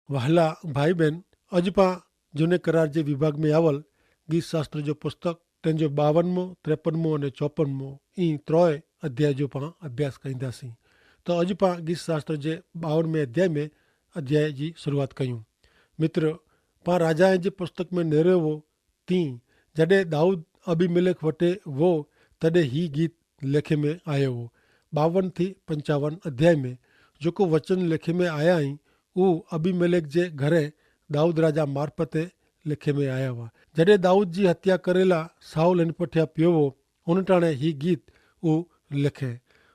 वहला भाई बहन, अॼु पाण जूने करार जे विभाग में आवल गीत शास्त्र जो पुस्तक तंहिंजो 52मो 53मो अने 54मो ई त्रोय अध्याय जो पाण अभ्यास कंदासीं। तो अॼु पाण गीत शास्त्र जे 52वें अध्याय जी शुरूआत कयूं। मित्र, पाण राजा जी पुस्तक में नेरियो हो तीं जॾहिं दाऊद अबीमेलेक वटे वो तॾहिं ही गीत लेखे में आयो हो। 52 थी 55 अध्याय में जेको वचन लेखे में आया आहिनि उहो अबीमेलेक जे घरे दाऊद राजा मार्फते लिखे में आया हुआ। जॾहिं दाऊद जी हत्या करेला साउल हिन पुठियां पियो हो, हुन टाणे ही गीत उहो लिखे।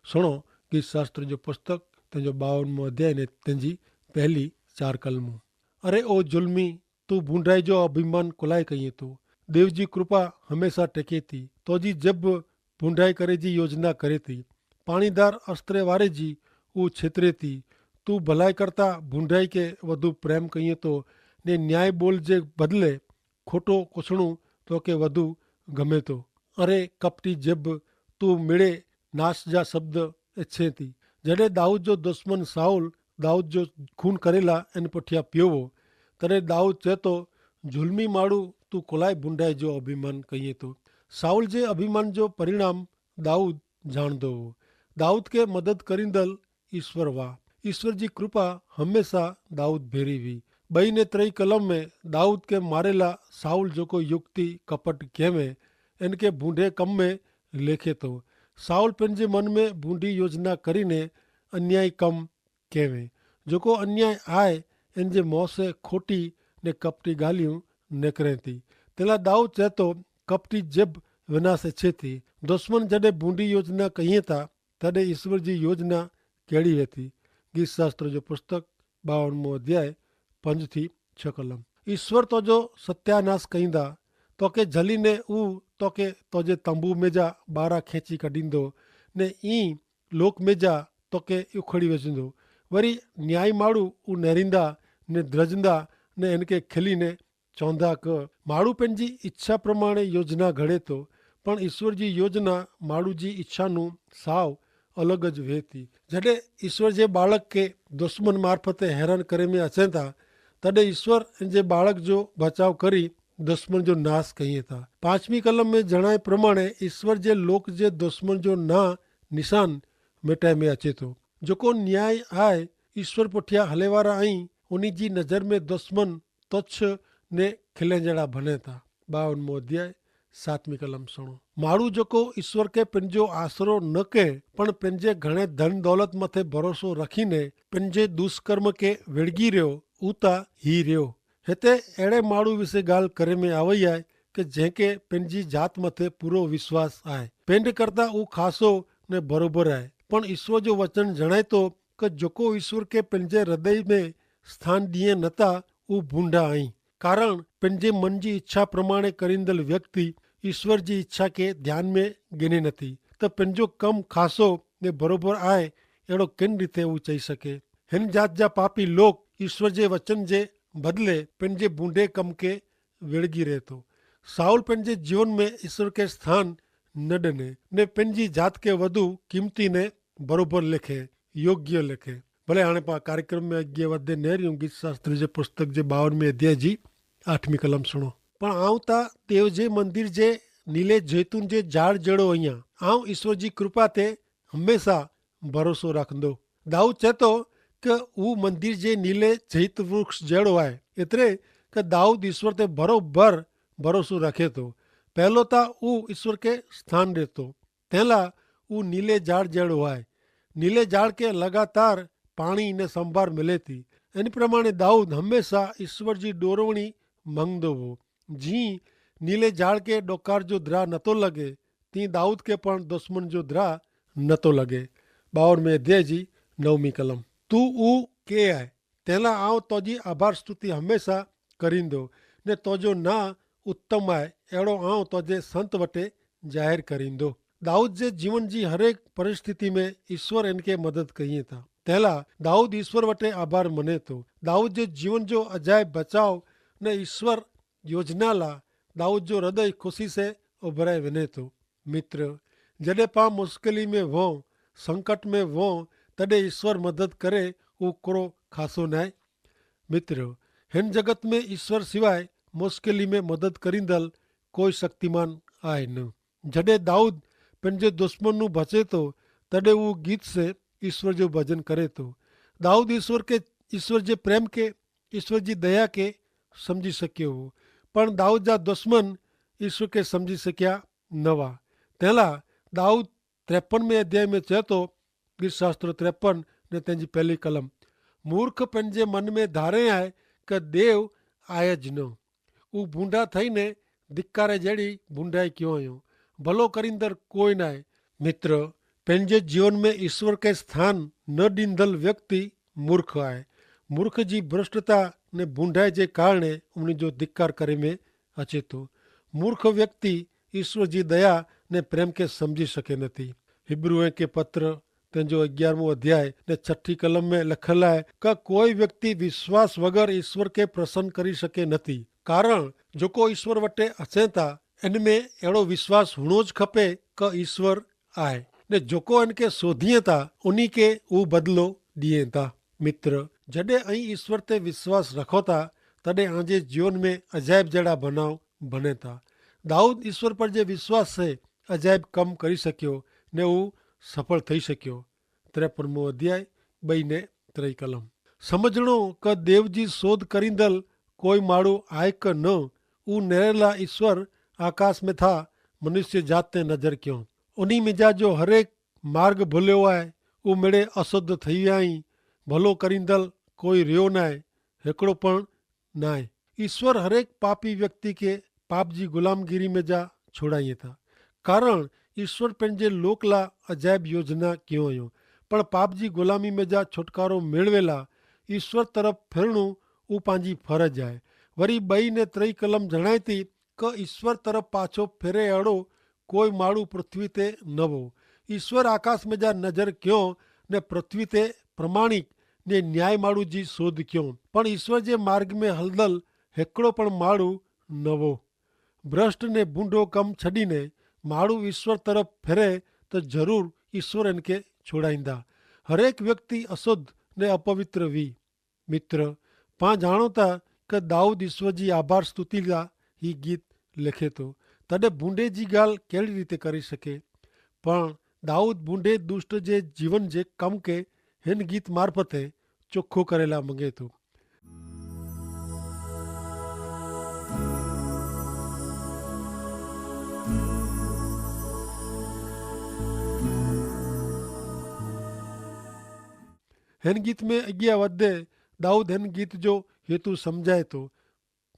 सुणो गीत शास्त्र जो पुस्तक तंहिंजो 52मो अध्याय ने तंहिंजी पहली 4 कलमूं। अरे ओ जुल्मी, तू बूंडाई जो अभिमान कुलाए कईं तू। देव जी कृपा हमेशा टेके थी, तोजी जब बूंडाई करे जी योजना करे थी। पाणीदार अस्त्रे वारे जी उहो छितरे थी। तू भलाई करता बूंडाई के वधु प्रेम कईं तो ने न्याय बोल जे बदले खोटो कुछणू तोखे वधु गमे थो। अरे कपटी जब, तू मिड़े नाश जा शब्द इच्छे थी। जॾहिं दाऊद जो दुश्मन साउल दाऊद जो खून करेला इन पुठियां पियो हो, तॾहिं दाऊद चए थो, जुल्मी माण्हू तू कुलाए बूंडाई जो अभिमान कईं थो। साउल जे अभिमान जो परिणाम दाऊद ॼाणंदो हो। दाऊद खे मदद करींदल ईश्वर हुआ। ईश्वर जी कृपा हमेशा दाऊद भेरी हुई। 2 ने 3 कलम में दाऊद के मारेला साउल जेको युक्ति कपट कंहिंमें इनके बूंढे कम में लेखे थो। साउल पंहिंजे मन में बूंढी योजना करीने अन्याय कम कंहिंमें जेको अन्याय आहे इन जे मुंहं से खोटी ने कपटी ॻाल्हियूं निकिरे थी। तेला दाऊद चए थो, कपटी जब विनाश इच्छे थी। दुश्मन जॾहिं बूंढी योजना कईं था तॾहिं ईश्वर जी योजना कहिड़ी वेती। गीत शास्त्र जो पुस्तक 52मो अध्याय 5 थी 6 कलम। ईश्वर तुंहिंजो सत्यानाश कईंदा, तोखे झलीने ऊ तोखे तुंहिंजे तंबू में जा ॿारहं खेची कढींदो ने ई लोक में जा तोखे उखड़ी विझंदो। वरी न्याय माण्हू ऊ नेरींदा ने द्रजंदा ने इनके खिली ने चवंदा क माण्हू पंहिंजी इच्छा प्रमाणे योजना घड़े थो, पण ईश्वर जी योजना माण्हू जी इच्छा नु साव अलॻि ज वे थी। जॾहिं ईश्वर जे बालक खे दुश्मन मार्फते हैरान करे में अचनि था, तॾहिं ईश्वर इन जे बालक जो बचाव करी दुश्मन जो नाश कईं था। 5वीं कलम में जणाए प्रमाणे ईश्वर जे लोक जे दुश्मन जो ना निशान मिटाए में अचे थो। जेको न्याय आहे ईश्वर पुठियां हले वारा आहीं, उन जी नज़र में दुश्मन तुच्छ ने खिले जहिड़ा बने था। 52मो अध्याय 7वीं कलम सुणो। माण्हू जेको ईश्वर खे पंहिंजो आसरो न के पण पंहिंजे घणे धन दौलत मथे भरोसो रखीने पंहिंजे दुष्कर्म खे विड़गी रहियो, ऊ त ही रहियो। हिते अहिड़े माण्हू विषय ॻाल्हि करे में आवई आहे कि जंहिंखे पंहिंजी जात मथे पूरो विश्वास आहे। पेंड करता ऊ खासो ने बरोबर आहे, पण ईश्वर जो वचन जणाए थो कि जेको ईश्वर खे पंहिंजे हृदय में स्थान ॾिए नथा ऊ बूंडा आहीं। कारण पंहिंजे मन जी इच्छा प्रमाणे करींदल व्यक्ति ईश्वर जी इच्छा खे ध्यान में गिने नथी त पंहिंजो कमु खासो ने बरोबर आहे। अहिड़ो किन रीते हू चई सके। हिन जात जा पापी लोग ईश्वर जे वचन जे बदिले पंहिंजे बूंडे कम खे विड़गी रहे थो। साउल पंहिंजे जीवन में ईश्वर खे स्थान न ॾिने ने पंहिंजी जात खे वधु क़ीमती ने बरोबर लिखे, योग्य लिखे। भले हाणे पाण कार्यक्रम में अॻिए वधे नेरियूं गीत शास्त्र जे पुस्तक जे 52वें अध्याय जी 8वीं कलम सुणो। पण आऊं त देव जे मंदिर जे नीले जैतून जे झाड़ जहिड़ो आहियां। आऊं ईश्वर जी कृपा ते हमेशा भरोसो रखंदो। दाऊद चए थो कि हू मंदिर जे नीले जैत वृक्ष जहिड़ो आहे। एतिरे कि दाऊद ईश्वर ते बरोबर भरोसो रखे थो। पहलो त हू ईश्वर खे स्थान ॾिए थो, तंहिं लाइ हू नीले झाड़ जहिड़ो आहे। नीले झाड़ खे लगातार पाणी ने संभार मिले थी। इन प्रमाणे दाऊद हमेशा ईश्वर जी ॾोरवणी मंगदो हो। जीअं नीले झाड़ खे ॾोकार जो द्रा नथो लॻे, तीअं दाऊद खे पण दुश्मन जो द्रा नथो लॻे। 52वें अध्याय जी 9वीं कलम। तू ऊ के आहे, तंहिं लाइ आउं तुंहिंजी आभार स्तुति हमेशा करींदो ने तुंहिंजो ना उत्तम आहे, अहिड़ो आउं तुंहिंजे संत वटि ज़ाहिर करींदो। दाऊद जे जीवन जी हर एक परिस्थिति में ईश्वर इनके मदद कई था। तंहिं लाइ दाऊद ईश्वर वटि आभार मने थो। दाऊद जे जीवन जो अजायब बचाव ने ईश्वर योजना लाइ दाऊद जो हृदय ख़ुशी से उभराए वञे थो। मित्र, जॾहिं पाण मुश्किली में वो, संकट में वो, तॾहिं ईश्वर मदद करे, उहो कोड़ो खासो न आहे। मित्र, हिन जगत में ईश्वर सिवाय मुश्किली में मदद करींदड़ कोई शक्तिमान आहे न। जॾहिं दाऊद पंहिंजे दुश्मन बचे तो तॾहिं उहो गीत से ईश्वर जो भजन करे तो। दाऊद ईश्वर जे प्रेम के, ईश्वर जी दया के समझी सकियो हो, पर दाऊद जा दुश्मन ईश्वर के समझी सकिया न हुआ। तंहिं लाइ दाऊद 53 अध्याय में चए थो, गीत शास्त्र 53 ने तंहिंजी पहली कलम, मूर्ख पंहिंजे मन में धारे आहे कि देव आहे ज न। हू बूंढा थईने धिक्कारे जहिड़ी बूंढाई कयो आहियूं, भलो करींदड़ कोई न आहे। मित्र, पंहिंजे जीवन में ईश्वर के स्थान न ॾींदड़ व्यक्ति मूर्ख आहे। मूर्ख जी भ्रष्टता ने बूंढाई जे कारणे उन जो धिक्कार करे में अचे थो। मूर्ख व्यक्ति ईश्वर जी दया ने प्रेम के समझी सके नथी। हिब्रूअ के पत्र तंहिंजो 11 अध्याय ने 6 कलम में लिखियलु आहे कि कोई व्यक्ति विश्वास वगर ईश्वर के प्रसन्न करी सके नथी, कारण जेको ईश्वर वटे अचे था इन में अहिड़ो विश्वास हुअणो ज खपे कि ईश्वर आहे, ने जेको इनके शोधीए था उन्ही के उहो बदिलो ॾिए था। मित्र, जॾहिं अहीं ईश्वर ते विश्वास रखो था तॾहिं अहिंजे जीवन में अजायब जहिड़ा बनाव बने था। दाऊद ईश्वर पर जे विश्वास से अजायब कम करी सकियो ने हू सफल थी सकियो। 53 अध्याय 2 ने 3 कलम। समझणो कि देव जी शोध करींदड़ कोई माण्हू आहे कि न, हू निरेला ईश्वर आकाश में था मनुष्य जात ते नज़र कयो। उन्ही मिजाज जो हरेक मार्ग भुलियो आहे, हू मिड़े अशुद्ध थी विया आहीं, भलो करींदड़ कोई रहियो न आहे, हिकिड़ो पण न आहे। ईश्वर हरेक पापी व्यक्ति के पाप जी गुलामगिरी में जा छोड़ाइए था, कारण ईश्वर पंहिंजे लोक लाइ अजायब योजना कयो हुयो, पर पाप जी गुलामी में जा छुटकारो मेळवे लाइ ईश्वर तरफ़ फिरणो उहो पंहिंजी फर्ज़ आहे। वरी 2 ने 3 कलम जणाए थी कि ईश्वर तरफ़ पाछो फिरे अहिड़ो कोई माण्हू पृथ्वी ते न हो। ईश्वर आकाश में जा नज़र कयो ने पृथ्वी ते प्रमाणिक ने न्याय माण्हू जी शोध कयो, पर ईश्वर जे मार्ग में हलदड़ हिकिड़ो पण माण्हू न हो। भ्रष्ट ने बूंढो कम छॾीने माण्हू ईश्वर तरफ़ फिरे तो ज़रूर ईश्वर इनके छोड़ाईंदा। हरेक व्यक्ति अशुद्ध ने अपवित्र हुई। मित्र, पाण ॼाणो था कि दाऊद ईश्वर जी आभार स्तुति लाइ ही गीत लिखे थो, तॾहिं बूंढे जी ॻाल्हि कहिड़ी रीति करे सके। पण दाऊद बूंढे दुष्ट जे जीवन जे कम के हिन गीत मार्फते चोखो करे लाइ मंगे थो। हिन गीत में अॻियां वधे दाऊद हिन गीत जो हेतु सम्झाए थो।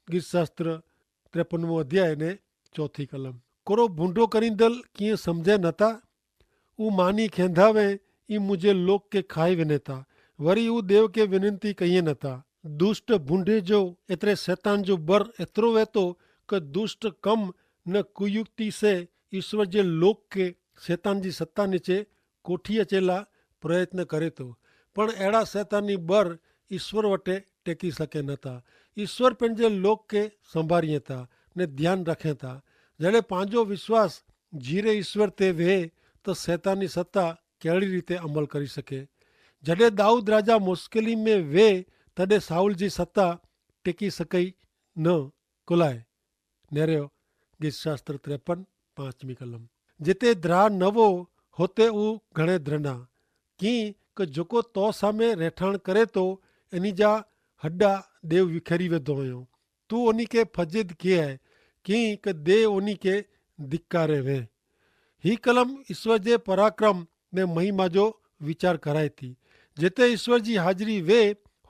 गीत शास्त्र 53 अध्याय ने 4 कलम। कोरो बूंढो करींदड़ कीअं सम्झे नथा, हू मानी खेंदा वे ई मुंहिंजे लोक के खाई वञे था, वरी हू देव के विनंती कईं नथा। दुष्ट बूंढे जो एतिरे शैतान जो बर एतिरो वेतो कि दुष्ट कम न कुयुक्ति से ईश्वर जे लोक के शैतान जी सत्ता नीचे कोठी अचे लाइ प्रयत्न करे थो, पण अहिड़ा शैतानी बर ईश्वर वटे टेकी सघे नथा। ईश्वर पंहिंजे लोक के संभारीए था ने ध्यानु रखे था। जॾहिं पंहिंजो विश्वास जीरे ईश्वर ते वेहे त शैतानी सत्ता कहिड़ी रीति अमल करे सके। जॾहिं दाऊद राजा मुश्किली में वेहे तॾहिं साउल जी सत्ता टेकी सकई न कुलाए। नेरियो गीत शास्त्र 53 5 कलम। जिते द्रा न हो हुते हू घणे द्रना कीअं कि जेको तो सामे रहठाण करे थो इन जा हॾा देव विखेरी वेंदो हुयो। तूं उन खे फजिद किए आहे कीअं कि देव उन खे धिक्कारे वे। ही कलम ईश्वर जे पराक्रम ने महिमा जो वीचार कराए थी। जिते ईश्वर जी हाज़िरी वे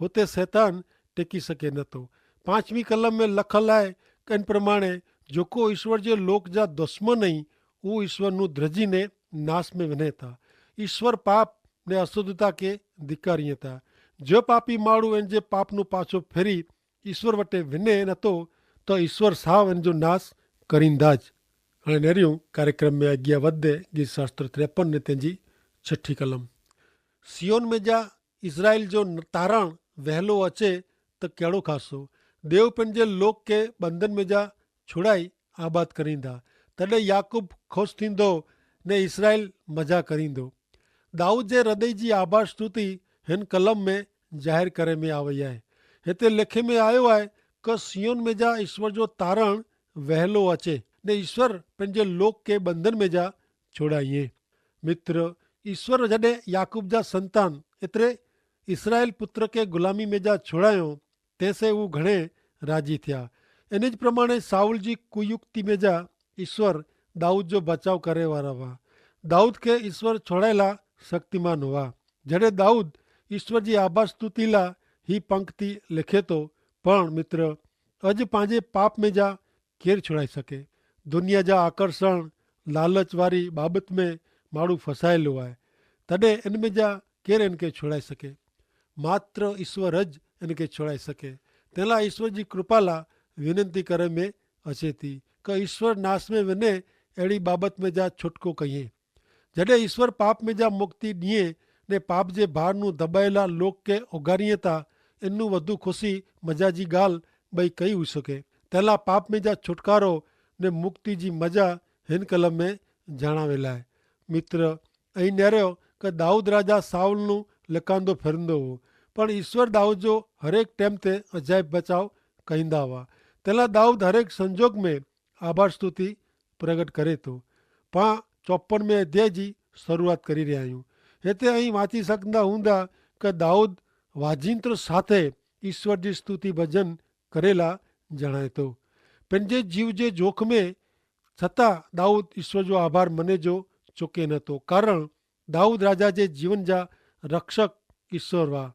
हुते शैतान टेकी सघे नथो। 5वीं कलम में लिखल आहे कि इन प्रमाणे जेको ईश्वर जे लोक जा दुश्मन आहिनि उहो ईश्वर नूं ध्रजी ने नाश में वञे था। ईश्वर पाप ने अशुद्धता के धिक्कारीए था। जो पापी माण्हू इन जे पाप नूं पाछो फेरी ईश्वर वटे वञे नथो त ईश्वर साव इन जो नाश करींदा। हाणे नेरियूं कार्यक्रम में अॻियां वधे गीत शास्त्र 53 ने तंहिंजी 6 कलम। सियोन में जा इज़राइल जो तारण वहलो अचे त कहिड़ो ख़ासो। देव पंहिंजे लोक के बंधन में जा छुड़ाई आबाद करींदा। तॾहिं याकूब ख़ुशि थींदो ने इज़राइल मज़ा करींदो। दाऊद जे हृदय जी आभार स्तुति हिन कलम में ज़ाहिर करे में आ वई आहे। हिते लेखे में आयो आहे क सियोन में जा ईश्वर जो तारण वहलो अचे ने ईश्वर पंहिंजे लोक खे बंधन में जा छोड़ाईं। मित्र, ईश्वर जॾहिं याकूब जा संतान एतिरे इसराइल पुत्र खे ग़ुलामी में जा छोड़ायो तंहिंसे हू घणे राज़ी थिया। इन ज प्रमाणे साउल जी कुयुक्ति में जा ईश्वर दाऊद जो बचाव करे वारा हुआ। दाऊद खे ईश्वर छोड़ायला शक्तिमान हुआ। जॾहिं दाऊद ईश्वर जी आभार स्तुति लाइ ही पंक्ति लिखे थो, पण मित्र, अॼु पंहिंजे पाप में जा केरु छुड़ाए सघे। दुनिया जा आकर्षण लालच वारी बाबति में माण्हू फसायलु आहे, तॾहिं इन में जा केरु इन खे छुड़ाए सघे। मात्र ईश्वर अॼु इन खे छुड़ाए सघे। तंहिं लाइ ईश्वर जी कृपा लाइ विनंती करे में अचे थी क ईश्वर नास में वञे अहिड़ी बाबति में जा छुटको कईं। जॾहिं ईश्वर पाप में जा मुक्ति ॾिए ने पाप जे भार नूं दॿायला लोक खे उगारीअ था, इनू वधू ख़ुशी मज़ा जी ॻाल्हि ॿई कई हुई सघे। तंहिं लाइ पाप में जा छुटकारो ने मुक्ति जी मज़ा हिन कलम में ॼाणावेल आहे। मित्र, ऐं निहारियो क दाऊद राजा साउल नूं लिकांदो फिरंदो हो, पण ईश्वर दाऊद जो हरेक टाइम ते अजाइब बचाव कंदा हुआ। तंहिं लाइ दाऊद हरेक संजोग में आभार स्तुति प्रगट करे थो। पाण 54 अध्याय जी शुरूआत करी रहिया आहियूं। हिते ऐं वाची सघंदा हूंदा क दाऊद वाजिंत्र साथे ईश्वर जी स्तुति भजन करेला जणाए थो। पंहिंजे जीव जे जोख में छतां दाऊद ईश्वर जो आभार मने जो चुके नथो, कारण दाऊद राजा जे जीवन जा रक्षक ईश्वर हुआ।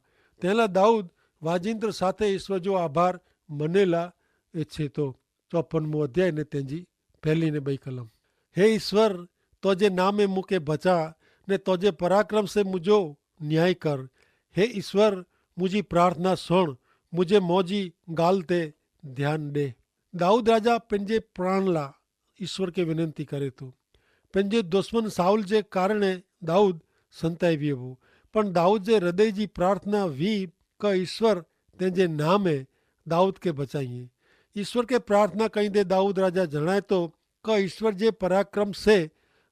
तंहिं लाइ दाऊद वाजिंत्र साथे ईश्वर जो आभार मनेला इच्छे थो। 54 अध्याय ने तंहिंजी पहली ने 2 कलम। हे ईश्वर, तुझे नाम में मूंखे बचा ने तुझे पराक्रम से मुझो न्याय कर। हे ईश्वर, मुझी प्रार्थना सुण, मुझे मौजी ॻाल्हि ते ध्यानु ॾे। दाऊद राजा पंहिंजे प्राण लाइ ईश्वर खे विनंती करे थो। पंहिंजे दुश्मन साउल जे कारण दाऊद संताई वियो हो, पण दाऊद जे हृदय जी प्रार्थना हुई क ईश्वर तंहिंजे नाम में दाऊद खे बचाईं। ईश्वर खे प्रार्थना कईंदे दाऊद राजा जणाए थो क ईश्वर जे पराक्रम से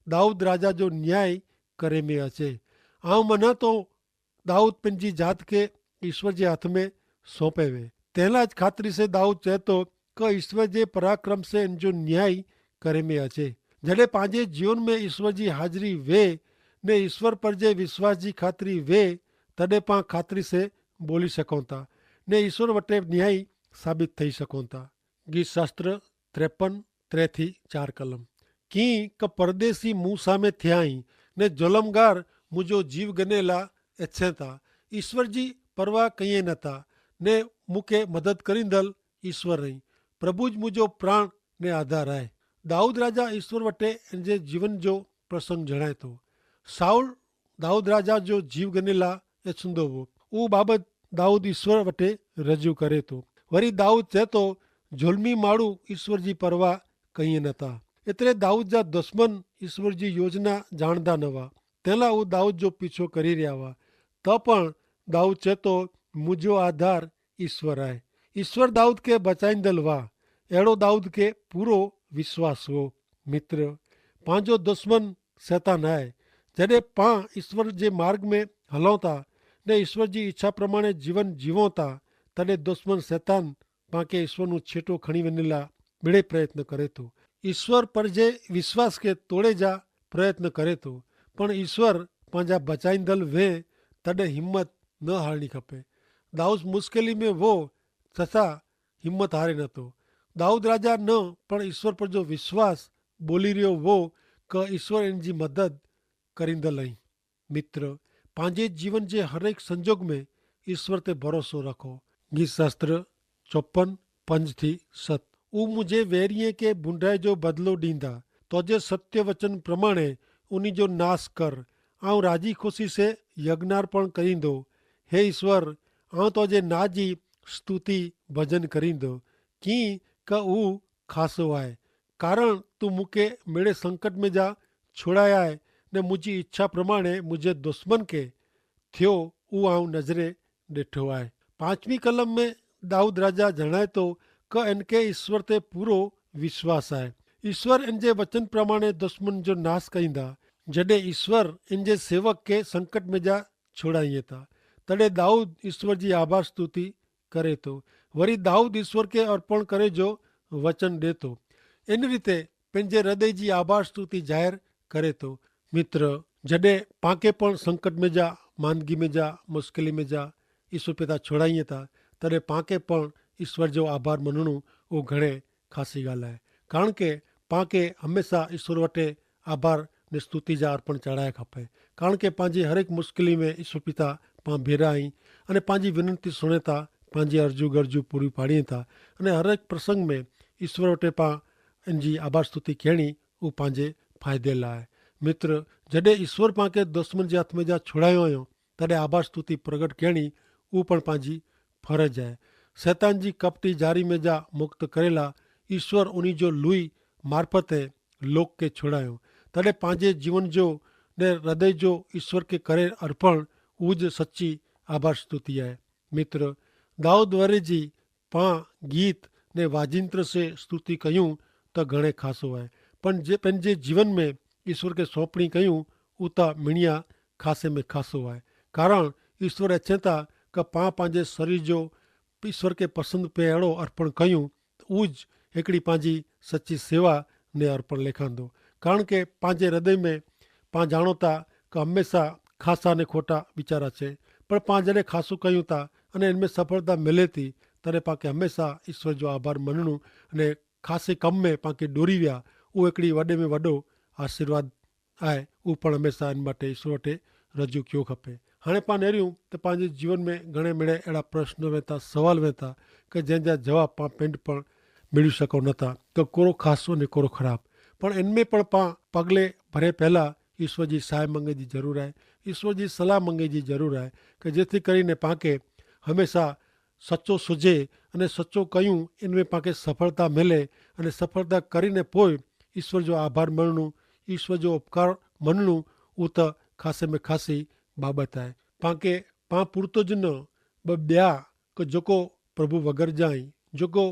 दाऊद राजा जो न्याय करे में अचे। आउं मञा थो दाऊद पंहिंजी जात खे ईश्वर जे हथ में सौंपे वे। तंहिं लाइ ख़ातिरी से दाऊद चए थो क ईश्वर जे पराक्रम से इन जो न्याय करे में अचे। जॾहिं पंहिंजे जीवन में ईश्वर जी हाज़िरी वे ने ईश्वर पर जे विश्वास जी ख़ातिरी वे, तॾहिं पाण ख़ातिरी से बोली सघूं था ने ईश्वर वटि न्याय साबित थी सघूं था। गीत शास्त्र 53 3-4 कलम। कीअं क परदेसी मूं सामे थिया आहीं ने ज़ुल्मगार मुंहिंजो जीव गनेला इच्छे था। ईश्वर जी परवाह कईं नथा ने मूंखे मदद करींदल ईश्वर रही। प्रभु ज मुंहिंजो प्राण ने आधार आहे। दाऊद राजा ईश्वर वटि इन जे जीवन जो प्रसंग जणाए थो। साउल दाऊद राजा जो जीव गनेला इच्छंदो हो, उहो बाबति दाऊद ईश्वर वटि रजू करे थो। वरी दाऊद चए थो, ज़ुल्मी माण्हू ईश्वर जी परवाह कईं नथा। एतिरे दाऊद जा दुश्मन ईश्वर जी योजना ॼाणंदा न हुआ, तंहिं लाइ उहे दाऊद जो पीछो करे रहिया हुआ। त पण दाऊद चए थो, मुंहिंजो आधार ईश्वर आहे। ईश्वर दाऊद खे बचाईंदल हुआ। अहिड़ो दाऊद खे पूरो विश्वास हो। मित्र, पंहिंजो दुश्मन शैतान आहे। जॾहिं पाण ईश्वर जे मार्ग में हलूं था ने ईश्वर जी इच्छा प्रमाणे जीवन जीवूं था, तॾहिं दुश्मन शैतान पाण खे ईश्वर नूं छेटो खणी वञण लाइ ॿिड़े प्रयत्न करे थो। ईश्वर पर जे विश्वास खे तोड़े जा प्रयत्न करे थो, पण ईश्वर पंहिंजा बचाईंदल वे, तॾहिं हिमत न हारणी खपे। दाऊद मुश्किली में वो छछा हिमत हारे नथो। दाऊद राजा न पण ईश्वर पर जो विश्वास बोली रहियो वो क ईश्वर इन जी मदद करींदल आई। मित्र, पंहिंजे जीवन जे हर एक संजोग में ईश्वर ते भरोसो रखो। गीत शास्त्र 54 5-7। उ मुंहिंजे वैरीअ खे बुंडाए जो बदिलो ॾींदा, तुंहिंजे सत्य वचन प्रमाणे उन जो नाश कर। ऐं राजी ख़ुशी से यज्ञार्पण करींदो। हे ईश्वर, आउं तुंहिंजे नाम जी स्तुति भजन करींदो। कीअं क हू ख़ासो आहे, कारण तूं मूंखे मेड़े संकट में जा छुड़ाया आहे ने मुंहिंजी इच्छा प्रमाणे मुंहिंजे दुश्मन खे थियो उहो आउं नज़रे ॾिठो आहे। 5वीं कलम में दाऊद राजा जणाए थो क इनखे ईश्वर ते पूरो विश्वास आहे। ईश्वर इन जे वचन प्रमाणे दुश्मन जो नाश कईंदा। जॾहिं ईश्वर इन जे सेवक खे संकट में जा छुड़ाईं था, तॾहिं दाऊद ईश्वर जी आभार स्तुति करे थो। वरी दाऊद ईश्वर खे अर्पण करे जो वचन ॾिए थो। इन रीते पंहिंजे हृदय जी आभार स्तुति ज़ाहिर करे थो। मित्र, जॾहिं पाण पण संकट में जा, मांदगी में जा, मुश्किल में जा ईश्वर पिता छोड़ाईं था, तॾहिं पाण पण ईश्वर जो आभार मञणो उहो घणे ख़ासी ॻाल्हि आहे। कारण के पाण खे हमेशह ईश्वर वटि आभार ने स्तुति जा अर्पण चढ़ाए खपे। कारण के पंहिंजी हर हिकु मुश्किल में ईश्वर पिता पाण बीहरा आहीं अने पंहिंजी विनंती सुणे था, पंहिंजी अर्जू गर्जू पूरी पाड़ीनि था। अने हर हिकु प्रसंग में ईश्वर वटि पाण इन जी आभार स्तुति कहिणी उहो पंहिंजे फ़ाइदे लाइ आहे। मित्र, जॾहिं ईश्वर पाण खे दुश्मन जे हथ में जा छुड़ायो हुयो, तॾहिं आभार स्तुति प्रगट कहिणी उहो पण पंहिंजी फ़र्ज़ु आहे। शैतान जी कपटी जारी में जा मुक्त करेला ईश्वर उन जो लुई मार्फत लोक खे छुड़ायो। तॾहिं पंहिंजे जीवन जो ने हृदय जो ईश्वर खे करे अर्पण उहो ज सची आभार स्तुति आहे। मित्र, दाऊद वरे जी पाण गीत ने वाजिंत्र से स्तुति कयूं त घणे ख़ासो आहे, पण जे पंहिंजे जीवन में ईश्वर खे सौंपणी कयूं उहो त मिणिया ख़ासे में ख़ासो आहे। कारण ईश्वर अचे था कि पाण पंहिंजे शरीर जो ईश्वर खे पसंदि पे अहिड़ो अर्पण कयूं, उहो ज हिकिड़ी पंहिंजी सची सेवा ने अर्पण लिखंदो। कारण के पंहिंजे हृदय में पाण ॼाणो था कि हमेशह ख़ासा ने खोटा वीचार अचे, पर पाण जॾहिं ख़ासो कयूं था अने इनमें सफलता मिले थी, तॾहिं पाण खे हमेशह ईश्वर जो आभार मञणो अने ख़ासे कम में पाण खे डोरी विया उहो हिकिड़ी वॾे में वॾो आशीर्वाद आहे। उहो पण हमेशह इन माटे ईश्वर वटि रजू कयो खपे। हाणे पाण नेरियूं त पंहिंजे जीवन में घणे मिड़े अहिड़ा प्रश्न वेता, सवाल वेता कि जंहिंजा जवाब पाण पिंड पण मिली सघूं नथा, त कोरो ख़ासो ने कोरो ख़राबु। पण इनमें पण पाण पगले भरे पहिला ईश्वर जी साए मंगे जी ज़रूरु आहे, ईश्वर जी सलाह मंगे जी ज़रूरु आहे कि जेथी કરીને पाण खे हमेशह सचो सुझे अने सचो कयूं, इनमें पाण खे सफलता मिले अने सफलता કરીને पोइ ईश्वर जो आभार मञणो, ईश्वर जो उपकार मञणो, उहो त ख़ासे में ख़ासी बाबति आहे। पाण खे पाण पूरतो ज न ॿिया कि जेको प्रभु वग़ैरह जाई, जेको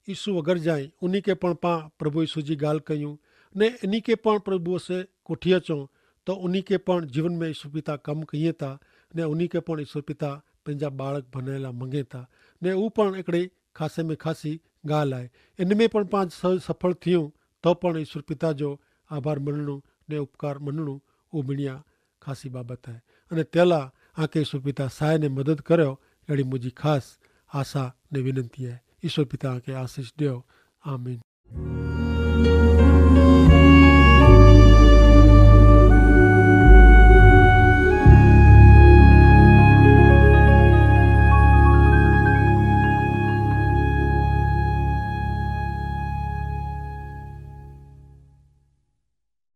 ईसु वग़ैरह जाई, उन खे पण पाण प्रभु ईसु जी ॻाल्हि कयूं ने इन खे पण प्रभुअ से कोठी अचूं त उन खे पण जीवन में ईश्वर पिता कमु कयूं था ने उन खे पण ईश्वर पिता पंहिंजा बालक बणाइण लाइ मङे था ने उहो पण हिकिड़ी ख़ासे में ख़ासी ॻाल्हि आहे। इन में पण पाण सफल थियूं त पण ईश्वर पिता जो आभार मञणो ने उपकार मञणो उहो बढ़िया ख़ासी बाबति आहे। अने तेला आके ईश्वर पिता साए ने मदद करियो, अहिड़ी मुंहिंजी ख़ासि आशा ने विनंती आहे। ईश्वर पिता खे आशीष ॾियो। आमीन।